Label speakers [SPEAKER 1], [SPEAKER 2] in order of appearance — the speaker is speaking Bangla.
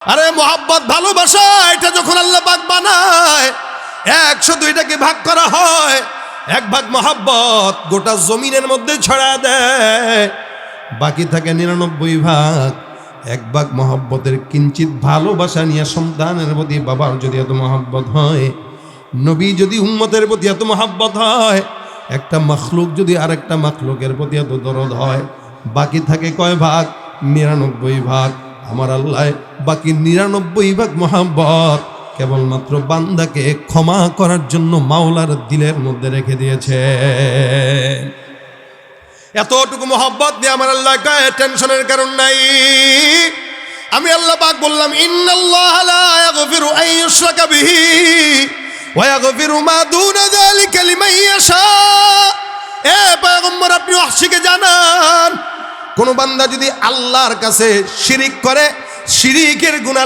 [SPEAKER 1] আরে মোহাব্বত ভালোবাসা এটা যখন আল্লাহ পাক বানায় 102টাকে ভাগ করা হয়, 1 ভাগ মোহাব্বত গোটা জমিনের মধ্যে ছড়া দেয়, বাকি থাকে 99 ভাগ। 1 ভাগ মোহাব্বতের কিঞ্চিত ভালোবাসা নিয়ে সন্তানের প্রতি বাবার যদি এত মোহাব্বত হয়, নবী যদি উম্মতের প্রতি এত মোহাব্বত হয়, একটা মখলুক যদি আরেকটা মখলুকের প্রতি এত দরদ হয়, বাকি থাকে কয় ভাগ? 99 ভাগ। আমার আল্লাহ বাকি 99 ভাগ মোহাব্বত কেবলমাত্র বান্দাকে ক্ষমা করার জন্য মাওলার দিলের মধ্যে রেখে দিয়েছে। এতটুকু মোহাব্বত দিয়ে আমার আল্লাহ কয় টেনশনের কারণ নাই। আমি আল্লাহ পাক বললাম ইন্নাল্লাহা লা ইয়াগফিরু আন ইউশরাকা বিহি ওয়া ইয়াগফিরু মা দুনা যালিকা লিমান ইয়াশা। এ পয়গম্বর, আপনি ওয়াহশীকে জানান, কোন বান্দা যদি আল্লাহর কাছে শিরিক করে, শিরিকের গুনাহ